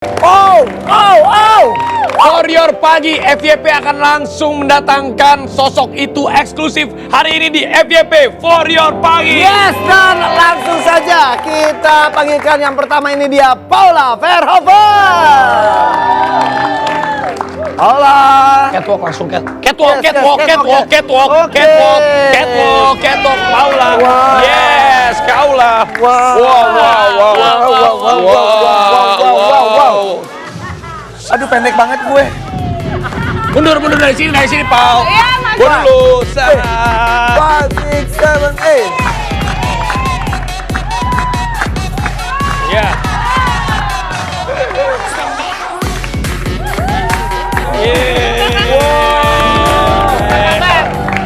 For Your Pagi, FYP akan langsung mendatangkan sosok itu eksklusif hari ini di FYP For Your Pagi. Yes, dan langsung saja kita panggilkan yang pertama, ini dia Paula Verhoeven. Paula. Catwalk langsung, catwalk, Paula. Wow. Yes, Paula. Wow. Aduh, pendek banget gue. Mundur dari sini, Pau. Iya, Mas. Gue dulu. 5, 6, 7, 8. Ya.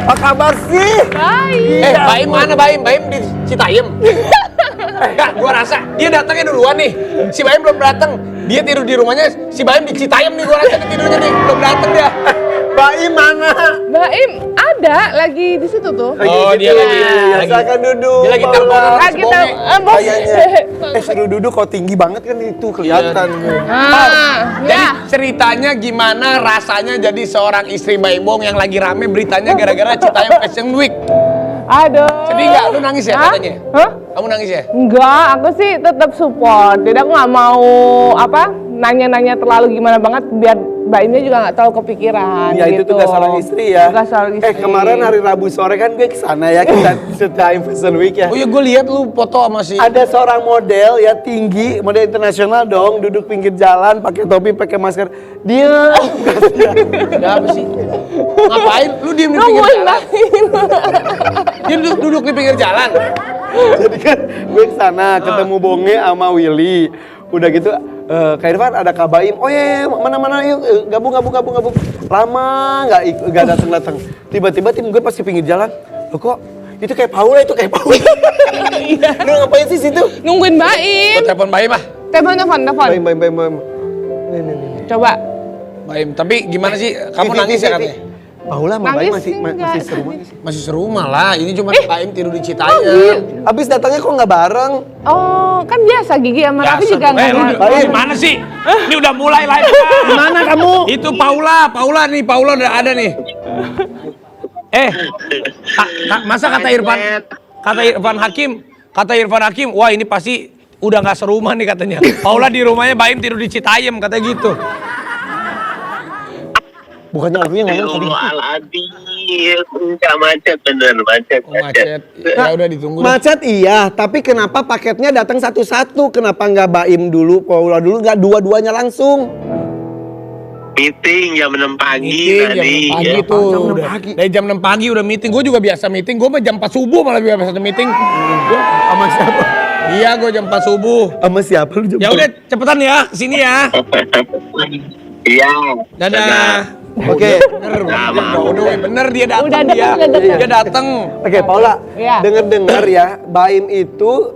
Apa kabar sih? Baik. Baim mana Baim? Baim di Citayam. Enggak, gua rasa dia datangnya duluan nih. Si Baim belum datang. Dia tidur di rumahnya. Si Baim di Citayam nih, gua rasa dia tidurnya nih. Belum datang dia. Baim mana? Baim ada lagi di situ tuh. Oh, dia lagi. Silakan duduk. Dia lagi teleponan. Lagi tahu. Kayaknya. Suruh duduk kok, tinggi banget kan itu kelihatan. Jadi ceritanya gimana rasanya jadi seorang istri Baim yang lagi rame beritanya gara-gara Citayam Fashion Week. Aduh. Sedih nggak? Lu nangis ya katanya? Hah? Kamu nangis ya? Enggak, aku sih tetap support. Jadi aku nggak mau nanya-nanya terlalu gimana banget biar Baimnya juga nggak tahu kepikiran. Ya itu gitu. tugas seorang istri ya. Tugas seorang istri. Kemarin hari Rabu sore kan gue kesana ya, kita Citayam Fashion Week ya. Oh iya, gue lihat lu foto sama si. Ada seorang model ya, tinggi, model internasional dong, duduk pinggir jalan, pakai topi, pakai masker. Dia Ada apa sih? Ngapain? Lu diem di pinggir jalan? Dia duduk di pinggir jalan. Jadi kan gue kesana ketemu Bonge sama Willy. Udah gitu Kak Irfan ada Kak Baim. Oh iya, mana yuk gabung. Lama nggak datang. Tiba-tiba tim gue pasti pinggir jalan. Loh kok itu kayak Paula, Lu ngapain sih situ? Nungguin Baim. Telepon Baim ah. Telepon. Baim. Nih. Coba. Baim, tapi gimana sih? Kamu nangis ya katanya? Paula sama Baim Nangis sih masih enggak. seru banget. Masih seru malah. Ini cuma Baim tidur di Citayam. Abis datangnya kok nggak bareng? Oh, kan biasa Gigi sama Raffi juga Lu nggak. gimana sih? Ini udah mulai live. Gimana kamu? Itu Paula udah ada nih. Masa kata Irfan Hakim, wah ini pasti udah nggak serumah nih katanya. Paula di rumahnya, Baim tidur di Citayam katanya gitu. Bukannya lagunya ngomong tadi. Enggak macet, bener macet. Ya udah ditunggu. Macet iya, tapi kenapa paketnya datang satu-satu? Kenapa nggak Baim dulu, Paula dulu, nggak dua-duanya langsung? Meeting jam 6 pagi Meeting tadi. jam 6 pagi Ya. tuh. Jam 6 Udah. pagi. Dari jam 6 pagi udah meeting. Gue juga biasa meeting. Gue mah jam 4 subuh malah biasa meeting. Sama siapa? Iya, gue jam 4 subuh. Sama siapa lu jemput? Ya udah cepetan ya, kesini ya. Iya. Dadah. Oke. Bener dia datang. Udah datang. Dia datang. Oke, Paula. Iya. Dengar ya, Baim itu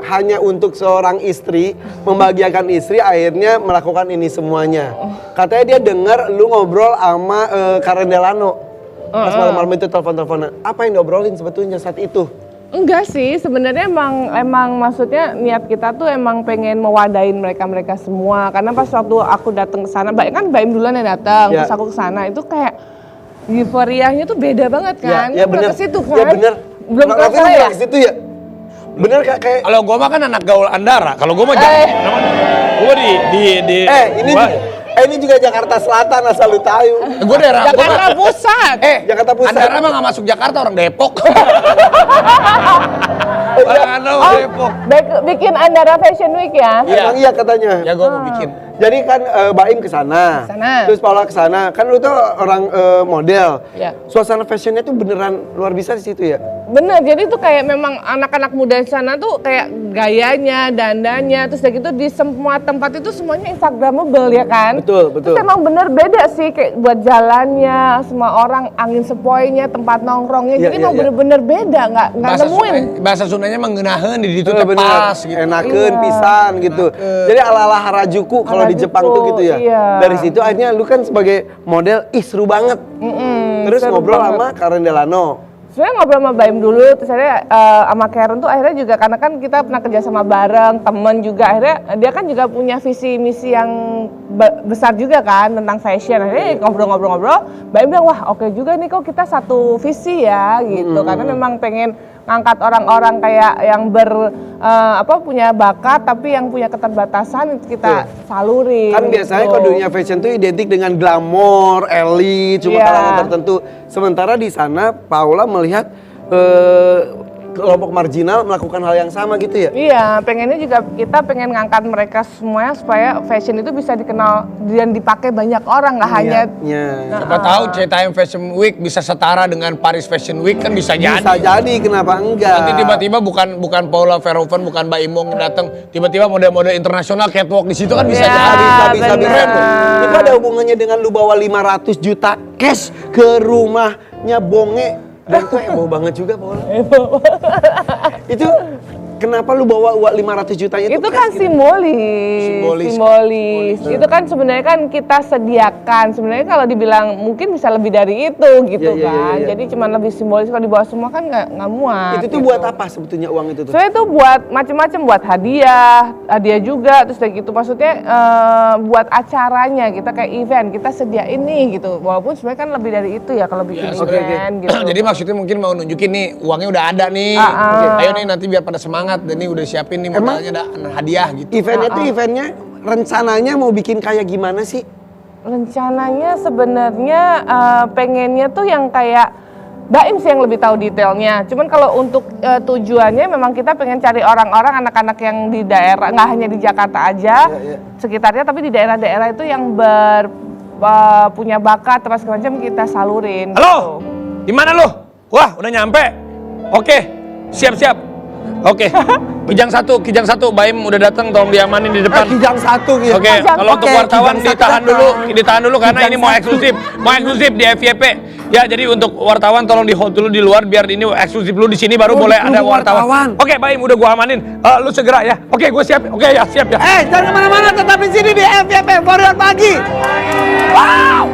hanya untuk seorang istri, membahagiakan istri, akhirnya melakukan ini semuanya. Katanya dia dengar lu ngobrol sama Karen Delano. Pas malam-malam itu telepon-teleponan. Apa yang diobrolin sebetulnya saat itu? Enggak sih, sebenarnya emang maksudnya niat kita tuh emang pengen mewadain mereka semua. Karena pas waktu aku datang ke sana, kan Baim duluan yang datang, Ya. terus aku ke sana itu kayak euforianya tuh beda banget kan. Ya benar. Ke situ kan. Ya bener. Belum Raffi kerasa ya? ke situ ya? Bener kayak Kalau gue mah kan anak gaul Andara. Kalau gue mah gue ini juga Jakarta Selatan asal lu tahu. gue daerah Jakarta Pusat. Jakarta Pusat. Andara mah nggak masuk Jakarta, orang Depok. Orang Andara Depok. Bikin Andara Fashion Week ya? Emang iya katanya. Ya gue mau bikin. Jadi kan Baim ke sana. Terus Paula ke sana. Kan lu tuh orang model. Iya. Suasana fashionnya tuh beneran luar biasa di situ ya. Bener, jadi tuh kayak memang anak-anak muda di sana tuh kayak gayanya, dandannya, terus udah gitu di semua tempat itu semuanya instagramable ya kan? Betul. Terus emang bener beda sih kayak buat jalannya, semua orang angin sepoi-nya, tempat nongkrongnya, jadi emang bener-bener beda, nggak nemuin. Bahasa Sundanya menggenaheun di itu Bener. pas gitu. Enakeun Iya. pisan gitu. Jadi ala-ala Harajuku kalau di Harajuku, Jepang tuh gitu ya. iya. Dari situ akhirnya lu kan sebagai model seru banget. Terus ngobrol banget. sama Karen Delano. sebenarnya ngobrol sama Baim dulu, terus akhirnya sama Karen tuh akhirnya juga karena kan kita pernah kerja sama bareng, temen juga, akhirnya dia kan juga punya visi misi yang besar juga kan tentang fashion. Akhirnya ngobrol-ngobrol, Baim bilang wah oke juga nih kok kita satu visi ya gitu, karena memang pengen ngangkat orang-orang kayak yang punya bakat tapi yang punya keterbatasan itu kita salurin. Kan biasanya gitu. kalau dunia fashion tuh identik dengan glamor, elit, cuma kalangan tertentu. Sementara di sana Paula melihat kelompok marginal melakukan hal yang sama gitu ya? Iya, pengennya juga kita pengen ngangkat mereka semuanya supaya fashion itu bisa dikenal dan dipakai banyak orang, nggak hanya. Siapa tahu Citayam Fashion Week bisa setara dengan Paris Fashion Week kan bisa jadi. Bisa jadi, kenapa enggak? Nanti tiba-tiba bukan Paula Verhoeven, bukan Mbak Imong datang, tiba-tiba model-model internasional catwalk di situ kan bisa jadi. Bisa. Itu ada hubungannya dengan lu bawa 500 juta cash ke rumahnya Bonge. Dan itu heboh banget juga, Paula. Itu kenapa lu bawa uang 500 jutanya itu kan gitu? simbolis. Itu kan sebenarnya kan kita sediakan. Sebenarnya kalau dibilang mungkin bisa lebih dari itu gitu kan. Iya. Jadi cuma lebih simbolis, kalau dibawa semua kan nggak muat. Itu tuh gitu. buat apa sebetulnya uang itu tuh? Soalnya itu buat macam-macam, buat hadiah juga, terus kayak gitu. Maksudnya buat acaranya kita kayak event, kita sediain nih gitu. Walaupun sebenarnya kan lebih dari itu ya kalau bikin event gitu. Jadi maksudnya mungkin mau nunjukin nih uangnya udah ada nih. Ayo nih nanti biar pada semangat. Dan ini udah siapin nih modalnya ada hadiah gitu. Eventnya tuh rencananya mau bikin kayak gimana sih? Rencananya sebenarnya pengennya tuh yang kayak Baim sih yang lebih tahu detailnya. Cuman kalau untuk tujuannya memang kita pengen cari orang-orang, anak-anak yang di daerah, nggak hanya di Jakarta aja, sekitarnya, tapi di daerah-daerah itu yang punya bakat terus macam kita salurin. Halo, di mana lo? Wah, udah nyampe. Oke, siap-siap. Oke, Kijang satu, Baim udah datang, tolong diamanin di depan. Kijang satu gitu. Oke, kalau untuk wartawan ditahan dulu karena ini mau eksklusif di FYP. Ya, jadi untuk wartawan tolong di hold dulu di luar biar ini eksklusif dulu di sini baru boleh ada wartawan. Oke, Baim udah gua amanin. Lu segera ya. Oke, gua siap. Oke ya, siap ya. Jangan kemana-mana, tetap di sini di FYP Warrior Pagi. Wow!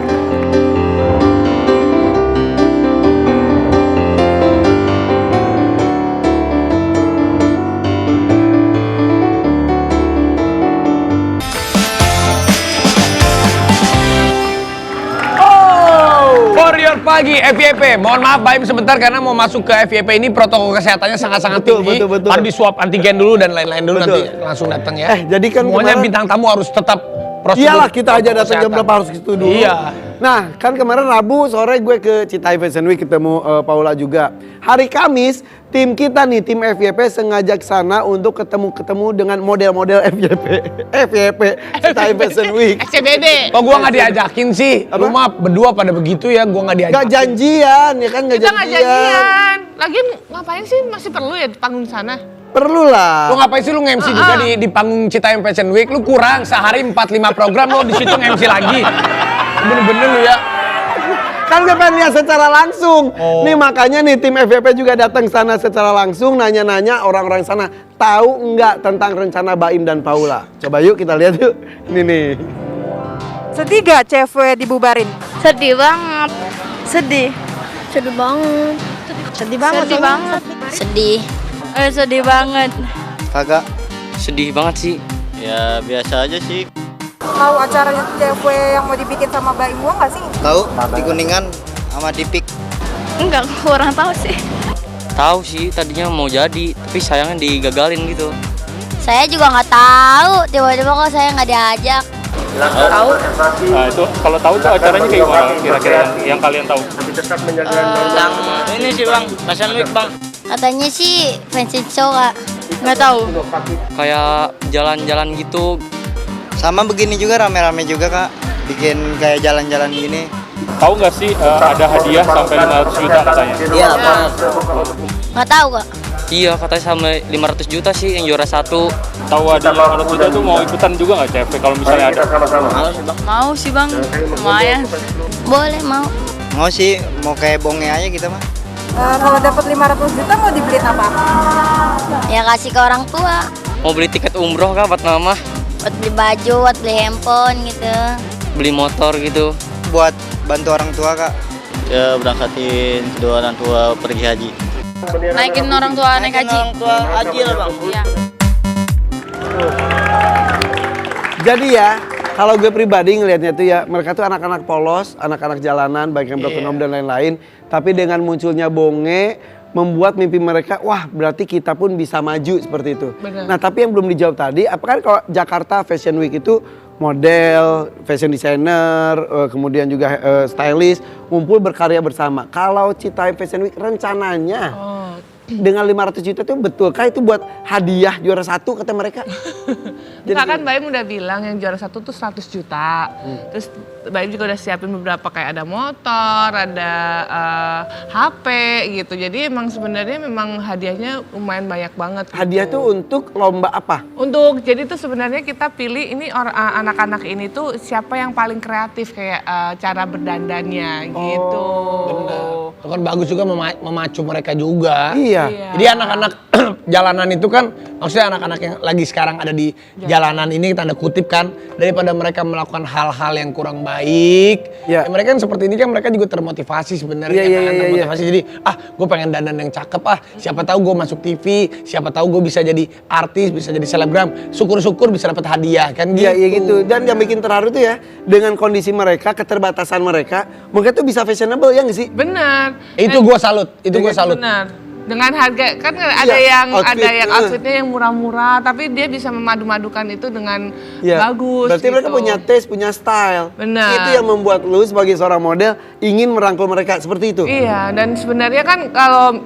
Warrior Pagi FYP. Mohon maaf Baim sebentar karena mau masuk ke FYP ini protokol kesehatannya sangat-sangat tinggi. Betul. Harus di swab antigen dulu dan lain-lain dulu, nanti langsung datang ya. Jadi kan semuanya kemarin- bintang tamu harus tetap prosedur. Iyalah, kita aja protokol datang jam kesehatan. berapa harus ke situ dulu. Iya. Nah, kan kemarin Rabu sore gue ke Citayam Fashion Week ketemu Paula juga. Hari Kamis tim kita nih, tim FYP sengaja ke sana untuk ketemu dengan model-model FYP Citayam Fashion Week. SCBD. Oh, gua nggak diajakin sih. Lu mah berdua pada begitu ya, gua nggak diajakin. Gak janjian, ya kan gak Kita nggak janjian. janjian. Lagian ngapain sih, masih perlu ya di panggung sana? Perlu lah. Lu ngapain sih lu nge-MC juga di panggung Citayam Fashion Week? Lu kurang sehari 4-5 program lu di situ nge-MC lagi. Bener-bener lu ya. Kan gue pengen lihat secara langsung. Nih makanya nih tim FYP juga datang sana secara langsung, nanya-nanya orang-orang sana tahu nggak tentang rencana Baim dan Paula. Coba yuk kita lihat yuk. Ini nih. Sedih gak cewek dibubarin? Sedih banget. Sedih. Sedih banget. Sedih banget. Sedih banget. Sedih. Sedih banget. Kagak sedih banget sih. Ya biasa aja sih. Tahu acaranya cewek yang mau dibikin sama Baim gua nggak sih? Tahu di Kuningan sama di Pik. Enggak, kurang tahu sih. Tahu sih tadinya mau jadi, tapi sayangnya digagalin gitu. Saya juga nggak tahu. Tiba-tiba kok saya nggak diajak. Tahu? Nah itu kalau tahu tuh acaranya kayak gimana kira-kira yang kalian tahu? Yang ini sih bang, Fashion Week bang. Katanya sih fashion show kak. Nggak tahu. Kayak jalan-jalan gitu. Sama begini juga rame-rame juga kak. Bikin kayak jalan-jalan gini. Tahu nggak sih ada hadiah sampai 500 juta katanya? Iya bang. Nggak tahu kak. Iya katanya sampai 500 juta sih yang juara 1. Tahu ada 500 juta tuh mau ikutan juga nggak CFP kalau misalnya ada? Mau sih bang. Lumayan. Boleh mau. Mau sih, mau kayak bonge aja kita mah. Kalau dapat 500 juta mau dibeliin apa? Ya kasih ke orang tua. Mau beli tiket umroh kak buat mama, Buat beli baju, buat beli handphone gitu. beli motor gitu. Buat bantu orang tua kak. Ya berangkatin kedua orang tua pergi haji. Naikin orang tua naik haji. Orang tua haji lah bang. Iya. Jadi ya, kalau gue pribadi ngelihatnya tuh ya, mereka tuh anak-anak polos, anak-anak jalanan, baik yang broken home dan lain-lain. Tapi dengan munculnya Bonge, membuat mimpi mereka, wah berarti kita pun bisa maju seperti itu. Benar. Nah tapi yang belum dijawab tadi, apakah kalau Jakarta Fashion Week itu model, fashion designer, kemudian juga stylist, ngumpul berkarya bersama. Kalau Citaim Fashion Week rencananya dengan 500 juta itu betulkah itu buat hadiah juara 1 kata mereka? Enggak kan Baim udah bilang yang juara 1 tuh 100 juta. Terus Baim juga udah siapin beberapa kayak ada motor, ada HP gitu. Jadi emang sebenarnya memang hadiahnya lumayan banyak banget. Gitu. Hadiah tuh untuk lomba apa? Untuk jadi tuh sebenarnya kita pilih ini anak-anak ini tuh siapa yang paling kreatif kayak cara berdandannya gitu. Benar. Itu kan bagus juga memacu mereka juga. Iya. Jadi anak-anak jalanan itu kan, maksudnya anak-anak yang lagi sekarang ada di jalanan ini tanda kutip kan, daripada mereka melakukan hal-hal yang kurang baik, ya mereka kan seperti ini kan mereka juga termotivasi sebenarnya kan, termotivasi jadi gue pengen dandan yang cakep siapa tahu gue masuk TV, siapa tahu gue bisa jadi artis, bisa jadi selebgram, syukur-syukur bisa dapat hadiah kan gitu. Iya gitu. Dan yang bikin terharu tuh ya, dengan kondisi mereka, keterbatasan mereka, mereka tuh bisa fashionable ya nggak sih? Benar. Itu gue salut, itu gue salut. Benar. Dengan harga kan ada outfitnya yang murah-murah, tapi dia bisa memadu-madukan itu dengan bagus. Berarti gitu. mereka punya taste, punya style. Benar. Itu yang membuat lu sebagai seorang model ingin merangkul mereka seperti itu. Iya, dan sebenarnya kan kalau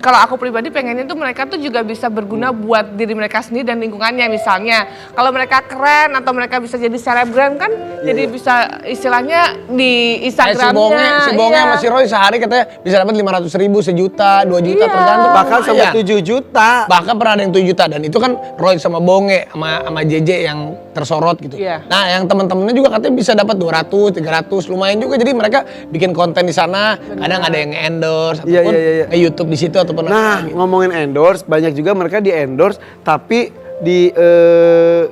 aku pribadi pengennya tuh mereka tuh juga bisa berguna buat diri mereka sendiri dan lingkungannya. Misalnya kalau mereka keren atau mereka bisa jadi selebgram kan, jadi bisa istilahnya di Instagramnya. Si Bonge sama si Roy sehari katanya bisa dapat 500.000, sejuta, 2 juta tergantung. Bahkan sampai 7 juta. Bahkan pernah ada yang 7 juta dan itu kan Roy sama Bonge sama JJ yang tersorot gitu. Iya. Nah, yang teman-temannya juga katanya bisa dapat 200, 300, lumayan juga. Jadi mereka bikin konten di sana, kadang ada yang endorse ataupun YouTube di situ ataupun ngomongin endorse, banyak juga mereka di endorse tapi di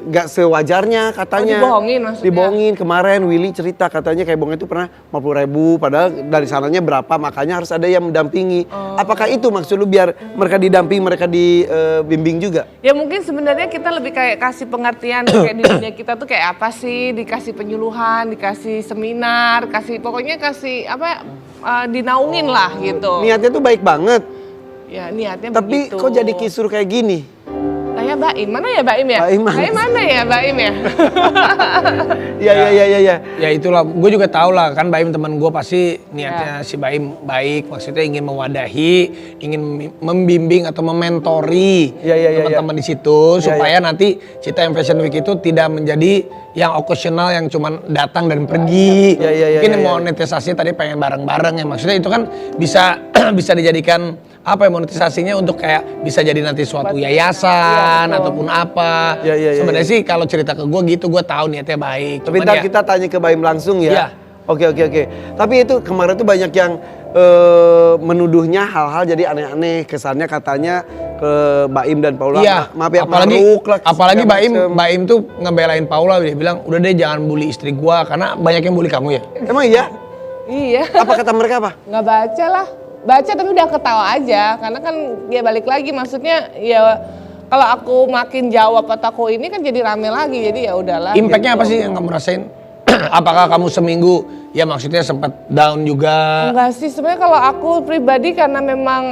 gak sewajarnya katanya. Dibohongin maksudnya. Dibohongin. Kemarin Willy cerita katanya kayak Bonge itu pernah 50.000 padahal dari sananya berapa, makanya harus ada yang mendampingi. Apakah itu maksud lu biar mereka didampingi, mereka dibimbing juga? Ya mungkin sebenarnya kita lebih kayak kasih pengertian kayak di dunia kita tuh kayak apa sih, dikasih penyuluhan, dikasih seminar, pokoknya kasih dinaungin lah gitu. Niatnya tuh baik banget. Ya niatnya tapi begitu. Kok jadi kisruh kayak gini? Tanya Baim, mana ya Baim ya? Baim mana ya Baim ya? Iya. Ya itulah, gue juga tahu lah kan Baim teman gue pasti niatnya si Baim baik, maksudnya ingin mewadahi, ingin membimbing atau mementori teman-teman di situ supaya nanti Citaim Fashion Week itu tidak menjadi yang occasional yang cuma datang dan pergi. Mungkin monetisasinya tadi pengen bareng-bareng ya, maksudnya itu kan bisa bisa dijadikan monetisasinya untuk kayak bisa jadi nanti suatu yayasan ataupun apa. Sebenarnya sih kalau cerita ke gue gitu, gue tahu niatnya baik. Tapi ntar kita tanya ke Baim langsung ya. Oke. Tapi itu kemarin tuh banyak yang menuduhnya hal-hal jadi aneh-aneh. Kesannya katanya ke Baim dan Paula. Maaf ya, apalagi Baim tuh ngebelain Paula, dia bilang udah deh jangan bully istri gue karena banyak yang bully kamu ya. Emang iya? Iya. Apa kata mereka apa? Nggak baca lah. Baca tapi udah ketawa aja, karena kan dia balik lagi, maksudnya ya kalau aku makin jawab atau aku ini kan jadi rame lagi, jadi ya udahlah. Impactnya apa sih yang kamu rasain? Apakah kamu seminggu ya maksudnya sempat down juga? Enggak sih, sebenarnya kalau aku pribadi karena memang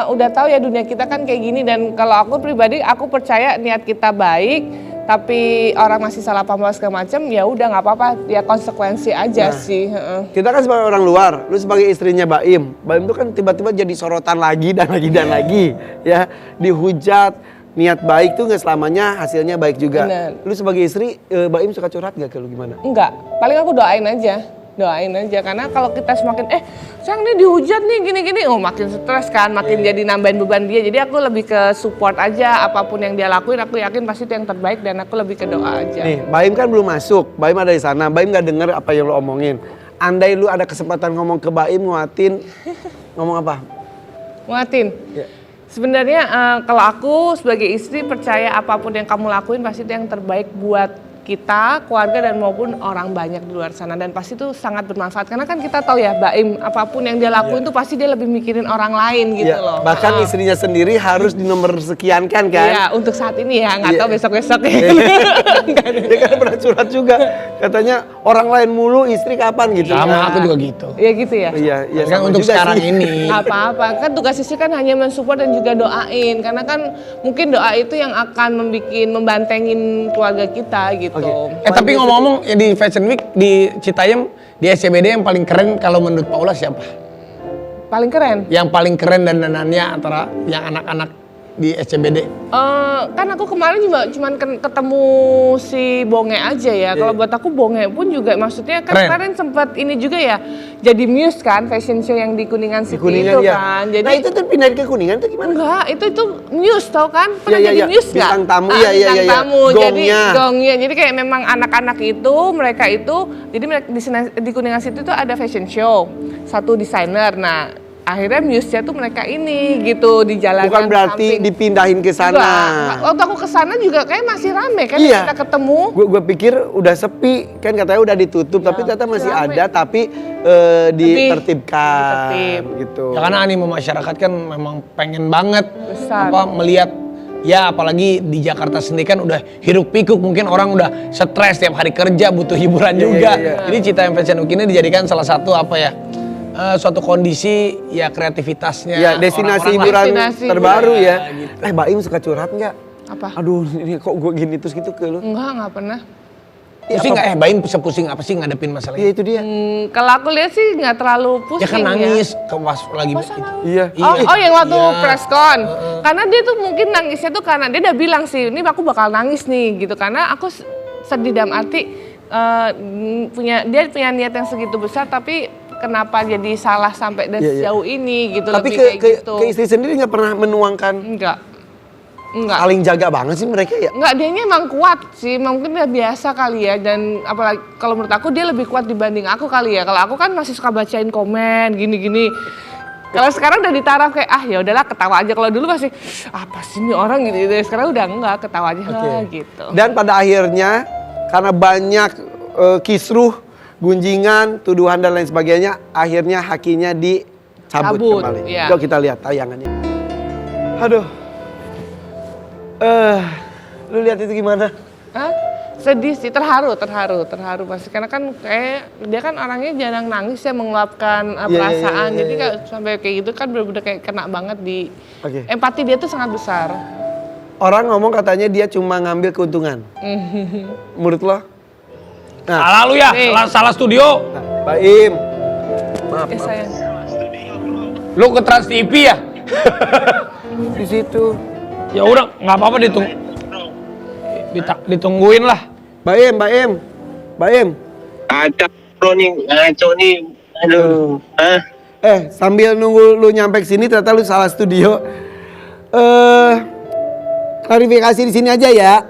udah tahu ya dunia kita kan kayak gini, dan kalau aku pribadi aku percaya niat kita baik. Tapi orang masih salah paham segala macam, ya udah nggak apa-apa, ya konsekuensi aja sih. Kita kan sebagai orang luar, lu sebagai istrinya Baim itu kan tiba-tiba jadi sorotan lagi dan lagi, ya dihujat. Niat baik tuh nggak selamanya hasilnya baik juga. Bener. Lu sebagai istri, Baim suka curhat nggak ke lu gimana? Enggak, paling aku doain aja karena kalau kita semakin sayang nih dihujat nih gini-gini, makin stres kan, makin jadi nambahin beban dia. Jadi aku lebih ke support aja, apapun yang dia lakuin aku yakin pasti itu yang terbaik, dan aku lebih ke doa aja. Nih, Baim kan belum masuk, Baim ada di sana, Baim nggak denger apa yang lu omongin. Andai lu ada kesempatan ngomong ke Baim, nguatin, ngomong apa? Nguatin? Ya. Sebenarnya kalau aku sebagai istri percaya apapun yang kamu lakuin pasti itu yang terbaik buat kita, keluarga dan maupun orang banyak di luar sana, dan pasti itu sangat bermanfaat karena kan kita tahu ya Baim apapun yang dia lakuin tuh pasti dia lebih mikirin orang lain gitu Iya, loh. bahkan istrinya sendiri harus di nomor sekian kan? Iya, untuk saat ini ya, nggak Iya. tahu besok-besok ya. Dia kan pernah curhat juga, katanya orang lain mulu, istri kapan gitu. Sama aku juga gitu. Iya gitu ya. Iya, iya. Kan sama untuk juga sekarang sih. ini. Nggak apa-apa, kan tugas istri kan hanya mensupport dan juga doain, karena kan mungkin doa itu yang akan membantengin keluarga kita gitu. Oke. Tapi ngomong-ngomong ya di Fashion Week di Citayam di SCBD yang paling keren kalau menurut Paula siapa? Paling keren. Yang paling keren dan danannya antara yang anak-anak di SCBD? Kan aku kemarin juga cuman ketemu si Bonge aja ya. Kalau buat aku Bonge pun juga maksudnya kan Keren. kemarin sempat ini juga ya. Jadi Muse kan fashion show yang di Kuningan City Kuningan, itu iya. kan. Jadi Nah itu tuh pindahin ke Kuningan tuh gimana? enggak, itu Muse tau kan? Pernah Iya, jadi iya. Muse nggak? Bintang tamu, Ah, iya, iya, bintang iya. tamu. Jadi Gongnya. gongnya. Jadi kayak memang anak-anak itu, mereka itu, jadi mereka di Kuningan City itu ada fashion show, satu desainer. Nah akhirnya Muse-nya tuh mereka ini gitu di jalan. Bukan berarti dipindahin ke sana. Enggak. Waktu aku ke sana juga kayak masih rame kan Iya. kita ketemu. Gue pikir udah sepi, kan katanya udah ditutup, tapi ternyata masih rame. ada, tapi ditertibkan ditertib. gitu. Ya karena animo masyarakat kan memang pengen banget Besar. melihat ya apalagi di Jakarta sendiri kan udah hiruk pikuk, mungkin orang udah stres tiap hari kerja butuh hiburan juga. iya. Jadi Citayam Fashion Week ini dijadikan salah satu suatu kondisi ya kreativitasnya. Ya destinasi orang-orang hiburan Destinasi terbaru hiburan. ya. Ya, gitu. Baim suka curhat nggak? Apa? Aduh, ini kok gue gini terus gitu ke lu? Nggak pernah. Pusing nggak Baim pusing apa sih ngadepin masalah Iya ini? itu dia. Kalau aku lihat sih nggak terlalu pusing Ya kan nangis pas lagi Masa itu. nangis? Iya. Oh yang waktu Iya. press con. Karena dia tuh mungkin nangisnya tuh karena dia udah bilang sih, ini aku bakal nangis nih gitu. Karena aku sedih dalam arti dia punya niat yang segitu besar, tapi kenapa jadi salah sampai dan Iya, iya. sejauh ini gitu. Tapi lebih kayak gitu. ke istri sendiri nggak pernah menuangkan Enggak. saling jaga banget sih mereka ya? Enggak, dianya emang kuat sih, mungkin udah biasa kali ya, dan apalagi kalau menurut aku dia lebih kuat dibanding aku kali ya. Kalau aku kan masih suka bacain komen gini-gini. Kalau sekarang udah di taraf kayak ya udahlah ketawa aja. Kalau dulu masih apa sih ini orang gitu. Sekarang udah enggak, ketawa aja lah gitu. Dan pada akhirnya karena banyak kisruh, gunjingan, tuduhan dan lain sebagainya, akhirnya hakinya dicabut kembali. iya. Yuk kita lihat tayangannya. Aduh. Lu lihat itu gimana? Hah? Sedih sih, terharu pasti karena kan kayak dia kan orangnya jarang nangis ya, mengeluapkan perasaan. iya, Jadi iya. kayak sampai kayak gitu kan bener-bener kayak kena banget di Oke. empati dia tuh sangat besar. Orang ngomong katanya dia cuma ngambil keuntungan. Menurut lo? Nah, Salah lu ya, Nih. salah studio. Baim. Maaf, Sayang. Lu ke Trans TV ya? di situ. Ya udah, nggak apa-apa ditungguin lah. Baim. Kacau bro nih, ngaco nih. Aduh. Hah? Sambil nunggu lu nyampe sini ternyata lu salah studio. Klarifikasi di sini aja ya.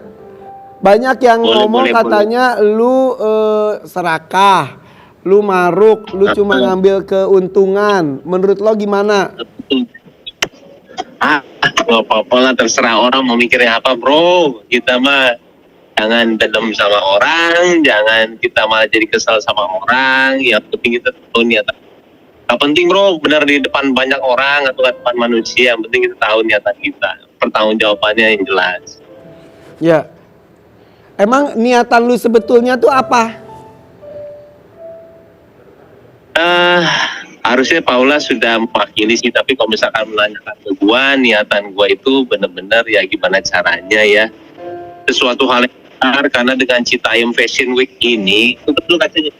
Banyak yang ngomong katanya lu serakah, lu maruk, lu cuma ngambil keuntungan. Menurut lo gimana? Gak apa-apa lah, terserah orang mau mikirnya apa bro. Kita mah jangan dendam sama orang, jangan kita malah jadi kesal sama orang. Yang penting kita tahu niatan. Gak penting bro, benar di depan banyak orang atau di depan manusia. Yang penting kita tahu niatan kita. Pertanggungjawabannya yang jelas. Ya. Emang niatan lu sebetulnya tuh apa? Harusnya Paula sudah mewakili sih, tapi kalau misalkan menanyakan ke gua, niatan gua itu benar-benar ya gimana caranya ya. Sesuatu hal yang benar, karena dengan Citayam Fashion Week ini, betul katanya.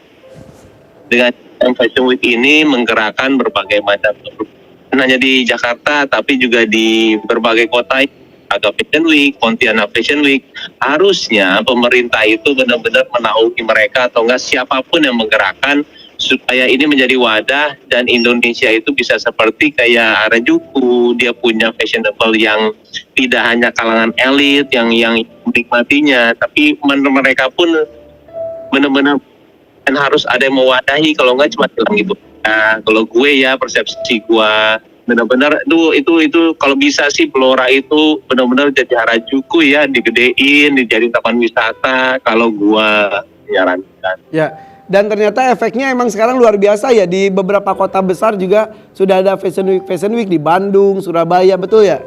Dengan Citayam Fashion Week ini menggerakkan berbagai macam, bukan hanya di Jakarta, tapi juga di berbagai kota. Ada Fashion Week, Pontianak Fashion Week, harusnya pemerintah itu benar-benar menaungi mereka atau enggak siapapun yang menggerakkan supaya ini menjadi wadah dan Indonesia itu bisa seperti kayak Harajuku, dia punya fashionable yang tidak hanya kalangan elit yang menikmatinya, tapi mereka pun benar-benar harus ada yang mewadahi, kalau enggak cuma bilang gitu. Nah, kalau gue ya persepsi gue benar-benar itu kalau bisa sih Blora itu benar-benar jadi Harajuku ya, digedein, dijadiin taman wisata kalau gua menyarankan. Ya. Dan ternyata efeknya emang sekarang luar biasa ya, di beberapa kota besar juga sudah ada Fashion Week di Bandung, Surabaya, betul ya?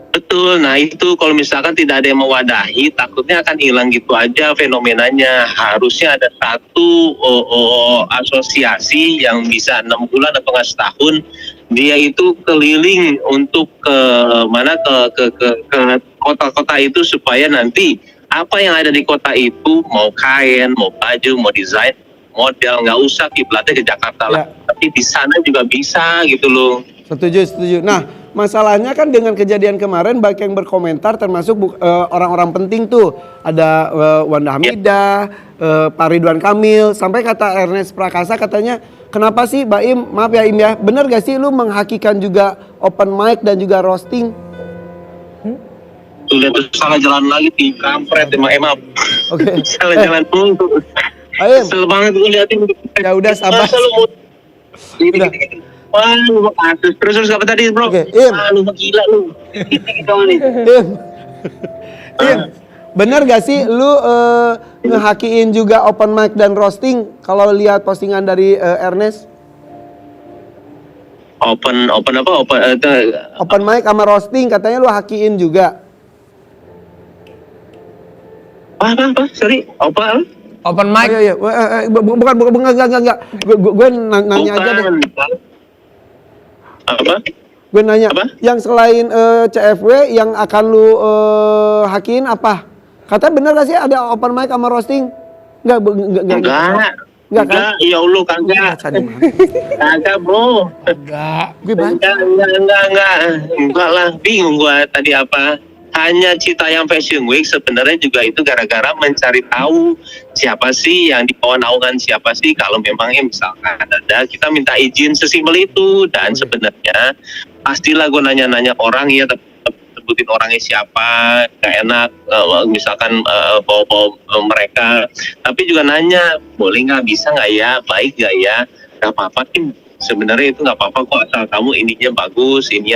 Betul, nah itu kalau misalkan tidak ada yang mewadahi, takutnya akan hilang gitu aja fenomenanya. Harusnya ada satu asosiasi yang bisa 6 bulan atau nggak setahun, dia itu keliling untuk ke mana ke kota-kota itu supaya nanti apa yang ada di kota itu, mau kain, mau baju, mau desain, model, nggak usah kiblatnya ke Jakarta lah, tapi di sana juga bisa gitu loh. Setuju. Nah, masalahnya kan dengan kejadian kemarin banyak yang berkomentar termasuk orang-orang penting tuh. Ada Wanda Hamidah, Pak Ridwan Kamil, sampai kata Ernest Prakasa katanya, kenapa sih Baim, maaf ya Im ya, bener gak sih lu menghakikan juga open mic dan juga roasting? Tuh lihat tuh salah jalan lagi di kampret emang. Oke. Salah jalan dulu. Baim. Kesel banget gue liatin. Ya udah sabar. Gini. Wah, lu kasus terus apa tadi, Bro? Oke, Im. Wah, lu gila lu. Gitu nih. Im, bener gak sih lu ngehakiin juga open mic dan roasting kalau lihat postingan dari Ernest? Open Open mic sama roasting katanya lu hakiin juga. apa? Sorry, apa? Open mic. Iya. Bukan, enggak. Gue nanya aja deh. Apa? Gue nanya, Apa? yang selain CFW yang akan lu hakiin apa? Katanya bener gak sih ada open mic sama roasting? Enggak. Enggak kan? Ya Allah, kagak. Kagak, Bro. Gue baca. Enggak lah, bingung gua tadi apa. Hanya Citayam Fashion Week sebenarnya juga itu gara-gara mencari tahu siapa sih yang di bawah naungan siapa sih, kalau memangnya misalkan ada, kita minta izin, sesimpel itu. Dan sebenarnya pastilah gue nanya-nanya orang ya, sebutin orangnya siapa, gak enak misalkan bawa mereka, tapi juga nanya boleh nggak, bisa nggak ya, baik nggak ya, nggak apa-apa Kim, sebenarnya itu nggak apa-apa kok, asal kamu ininya bagus, ini.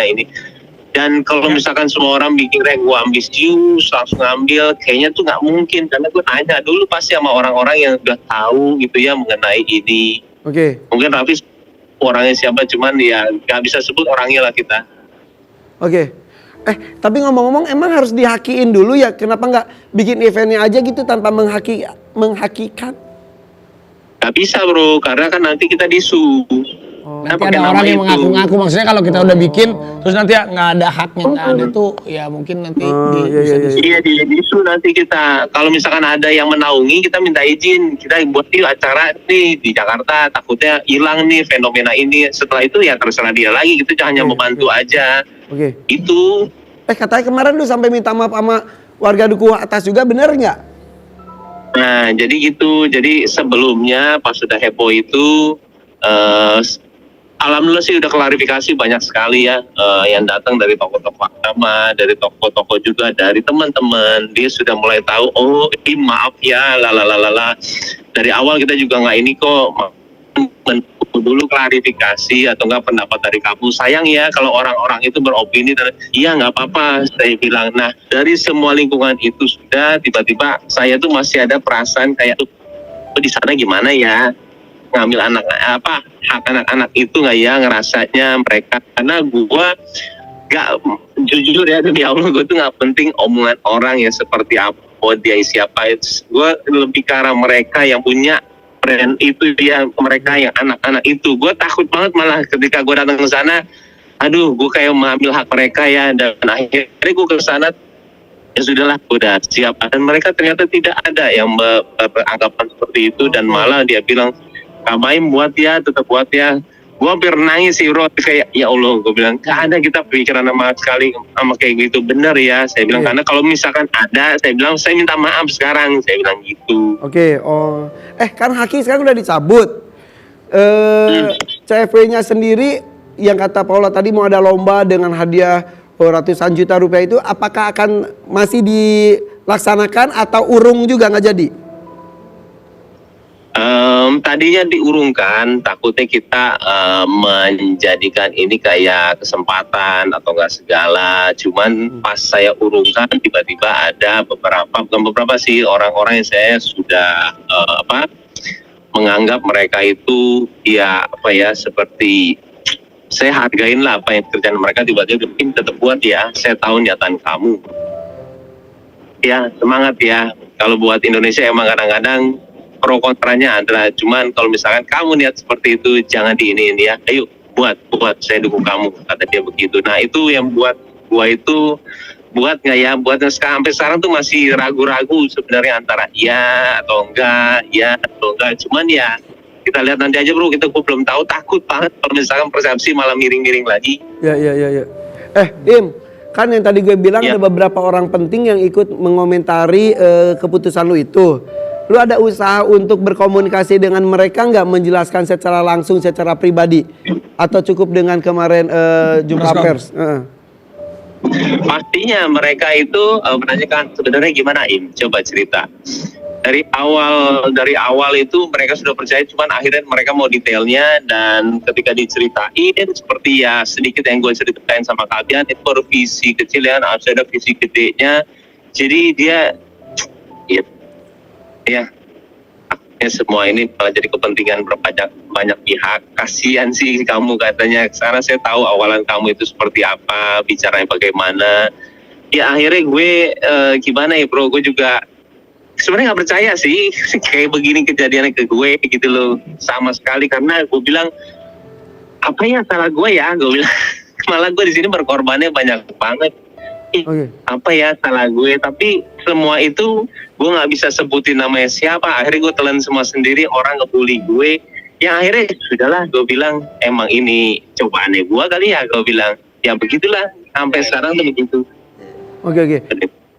Dan kalau misalkan semua orang bikin gue ambisius langsung ngambil, kayaknya tuh nggak mungkin, karena gue nanya dulu pasti sama orang-orang yang udah tahu gitu ya mengenai ini. Oke. Mungkin Raffi orangnya siapa, cuman ya nggak bisa sebut orangnya lah kita. Oke. Tapi ngomong-ngomong emang harus dihakiin dulu ya? Kenapa nggak bikin eventnya aja gitu tanpa menghakikan? Gak bisa bro, karena kan nanti kita disu. Nanti ada orang yang mengaku-ngaku, maksudnya kalau kita udah bikin terus nanti nggak ada haknya, nggak ada tuh ya mungkin nanti bisa Iya disu nanti kita. Kalau misalkan ada yang menaungi, kita minta izin, kita buat acara nih di Jakarta, takutnya hilang nih fenomena ini. Setelah itu ya terserah dia lagi, gitu, hanya membantu aja. Oke. Itu. Katanya kemarin lu sampai minta maaf sama warga duku atas juga, bener nggak? Nah jadi gitu, jadi sebelumnya pas sudah heboh itu alhamdulillah sih udah klarifikasi banyak sekali ya, yang datang dari tokoh-tokoh agama, dari tokoh-tokoh juga, dari teman-teman. Dia sudah mulai tahu, oh maaf ya, lalalala. Dari awal kita juga nggak ini kok, dulu klarifikasi atau enggak pendapat dari kamu. Sayang ya kalau orang-orang itu beropini dan iya nggak apa-apa, saya bilang. Nah dari semua lingkungan itu sudah tiba-tiba saya tuh masih ada perasaan kayak tuh di sana gimana ya, ngambil hak anak-anak itu nggak ya ngerasanya mereka, karena gue nggak jujur ya demi Allah, gue tuh nggak penting omongan orang ya seperti apa, dia siapa, gue lebih ke arah mereka yang punya brand itu, dia mereka yang anak-anak itu. Gue takut banget malah ketika gue datang ke sana, aduh gue kayak mengambil hak mereka ya, dan akhirnya gue ke sana ya sudahlah, udah siap, dan mereka ternyata tidak ada yang beranggapan seperti itu, dan malah dia bilang Kabaim buat ya, tetap buat ya. Gue hampir nangis sih bro, kayak ya Allah, gue bilang gak ada kita pikiran sama sekali sama kayak gitu, bener ya, saya bilang. Karena kalau misalkan ada, saya bilang saya minta maaf sekarang, saya bilang gitu. Oke. Kan haki sekarang udah dicabut. CFW-nya sendiri yang kata Paula tadi mau ada lomba dengan hadiah ratusan juta rupiah itu, apakah akan masih dilaksanakan atau urung juga nggak jadi? tadinya diurungkan, takutnya kita menjadikan ini kayak kesempatan atau enggak segala. Cuman pas saya urungkan, tiba-tiba ada bukan beberapa sih orang-orang yang saya sudah menganggap mereka itu seperti saya hargain lah apa yang kerjaan mereka, tiba-tiba mungkin tetap buat ya, saya tahu niatan kamu. Ya, semangat ya. Kalau buat Indonesia emang kadang-kadang pro kontranya adalah, cuman kalau misalkan kamu niat seperti itu, jangan diinin ya. Ayo buat, saya dukung kamu, kata dia begitu. Nah itu yang buat gua itu, buat nggak ya, buatnya sampai sekarang tuh masih ragu-ragu sebenarnya antara ya atau enggak. Cuman ya kita lihat nanti aja bro, gua belum tahu, takut banget kalau misalkan persepsi malah miring-miring lagi. Ya. Im, kan yang tadi gue bilang ada beberapa orang penting yang ikut mengomentari keputusan lu itu. Lu ada usaha untuk berkomunikasi dengan mereka nggak, menjelaskan secara langsung, secara pribadi? Atau cukup dengan kemarin jumpa pers? Pastinya mereka itu menanyakan sebenarnya gimana Im, coba cerita. Dari awal itu mereka sudah percaya, cuman akhirnya mereka mau detailnya, dan ketika diceritain seperti ya sedikit yang gue ceritain sama kalian, itu baru visi kecil ya, harus ada visi gedenya. Jadi dia ya semua ini malah jadi kepentingan banyak pihak. Kasihan sih kamu katanya, karena saya tahu awalan kamu itu seperti apa, bicaranya bagaimana. Ya akhirnya gue gimana ya bro, gue juga sebenarnya nggak percaya sih kayak begini kejadiannya ke gue gitu loh, sama sekali. Karena gue bilang apa ya salah gue ya, gue bilang malah gue di sini berkorbannya banyak banget. Apa ya salah gue, tapi semua itu gue nggak bisa sebutin namanya siapa. Akhirnya gue telan semua sendiri, orang ngebully gue. Ya akhirnya sudahlah, gue bilang emang ini cobaannya gue kali ya, gue bilang ya begitulah sampai sekarang tuh begitu. Oke.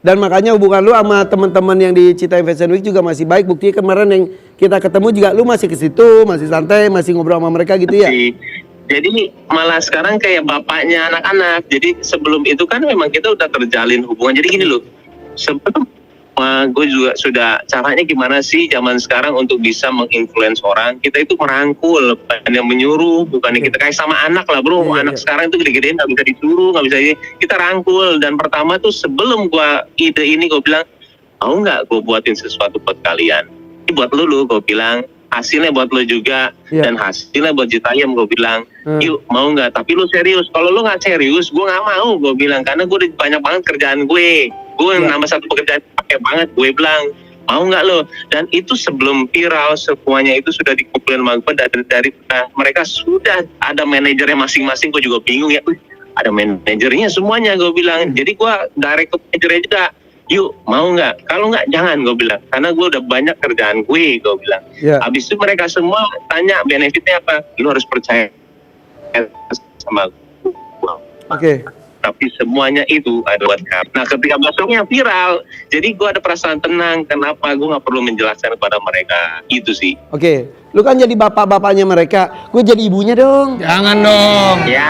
Dan makanya hubungan lu sama teman-teman yang di Citai Fashion Week juga masih baik. Buktinya kemarin yang kita ketemu juga lu masih ke situ, masih santai, masih ngobrol sama mereka gitu ya. Jadi malah sekarang kayak bapaknya anak-anak. Jadi sebelum itu kan memang kita udah terjalin hubungan. Jadi gini loh, sebelum gue juga sudah, caranya gimana sih zaman sekarang untuk bisa menginfluence orang. Kita itu merangkul, bukan yang menyuruh, bukan kita kayak sama anak lah bro. Anak sekarang itu gede-gedean nggak bisa disuruh, nggak bisa kita rangkul. Dan pertama tuh sebelum gue ide ini, gue bilang mau nggak gue buatin sesuatu buat kalian. Ini buat lu gue bilang. Hasilnya buat lo juga, dan hasilnya buat Citayam, gue bilang, yuk mau nggak? Tapi lo serius. Kalau lo nggak serius, gue nggak mau, gue bilang, karena gue udah banyak banget kerjaan gue nambah satu pekerjaan pakai banget, gue bilang, mau nggak lo? Dan itu sebelum viral, semuanya itu sudah dikumpulin sama gue dari mereka sudah ada manajernya masing-masing. Gue juga bingung ya, ada manajernya semuanya, gue bilang. Jadi gue direct ke manajernya juga. Yuk mau nggak? Kalau nggak jangan, gue bilang, karena gue udah banyak kerjaan gue bilang. Habis itu mereka semua tanya benefitnya apa, lu harus percaya sama gue. Tapi semuanya itu ada buat kamu. Nah ketika besoknya viral, jadi gue ada perasaan tenang. Kenapa gue nggak perlu menjelaskan kepada mereka, itu sih. Lu kan jadi bapak-bapaknya mereka, gue jadi ibunya dong. Jangan dong. Ya.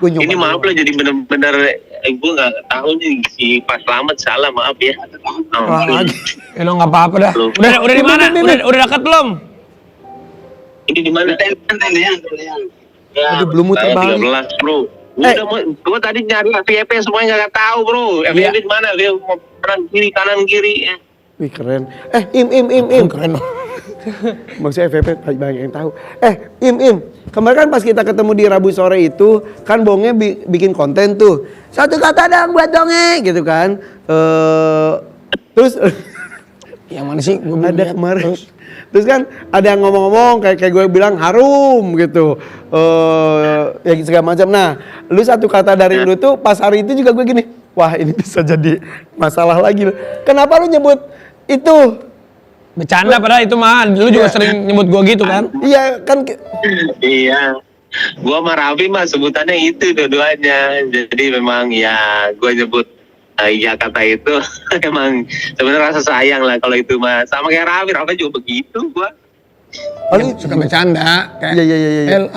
Ini maaf lo, jadi bener-bener gue nggak tahu nih si Pak Slamet, salah maaf ya. Lo nggak apa-apa dah. Udah di mana? Udah dekat belum? Ini di mana? Aduh, belum muter balik. 13 bro. Gue tadi nyari FYP semuanya nggak tahu bro. FYP di mana? Kanan kiri. Wih keren. Im. Keren. Maksudnya FVP banyak yang tahu. Im. Kemarin kan pas kita ketemu di Rabu sore itu, kan Bonge bikin konten tuh. Satu kata dong buat Bonge, gitu kan. Terus yang mana sih? Ada kemarin. Terus kan ada yang ngomong-ngomong kayak gue bilang harum gitu. Ya segala macam. Nah, lu satu kata dari lu tuh pas hari itu juga gue gini. Wah, ini bisa jadi masalah lagi. Kenapa lu nyebut itu? Bercanda padahal itu mah, lu juga sering nyebut gua gitu kan? Iya kan. Iya, gua sama Raffi mah sebutannya itu dua-duanya. Jadi memang ya gua nyebut ya kata itu emang sebenarnya rasa sayang lah kalau itu mah. Sama kayak Raffi juga begitu gua. Suka bercanda kayak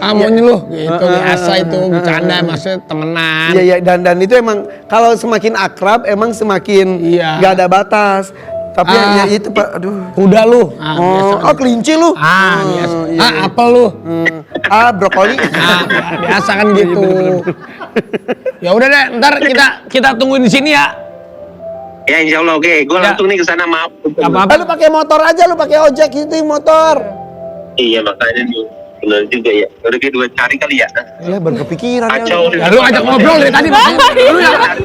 maunya lu gitu, biasa itu bercanda, maksudnya temenan. Iya dan itu emang kalau semakin akrab emang semakin nggak ada batas. Tapi ya itu Pak, aduh. Kuda lu. Biasa. Oh, kelinci lu. Biasa. Iya. Apel lu. Brokoli. Biasa kan gitu. Ya udah deh, ntar kita tungguin di sini ya. Ya insya Allah oke, gue langsung nih ke sana, maaf. Apa-apa. Lu pakai motor aja, lu pakai ojek itu motor. Iya makanya nih, bener juga ya. Udah kayak 2 hari kali ya. Ya baru kepikiran. Kacau. Ya lu ajak ngobrol dari tadi.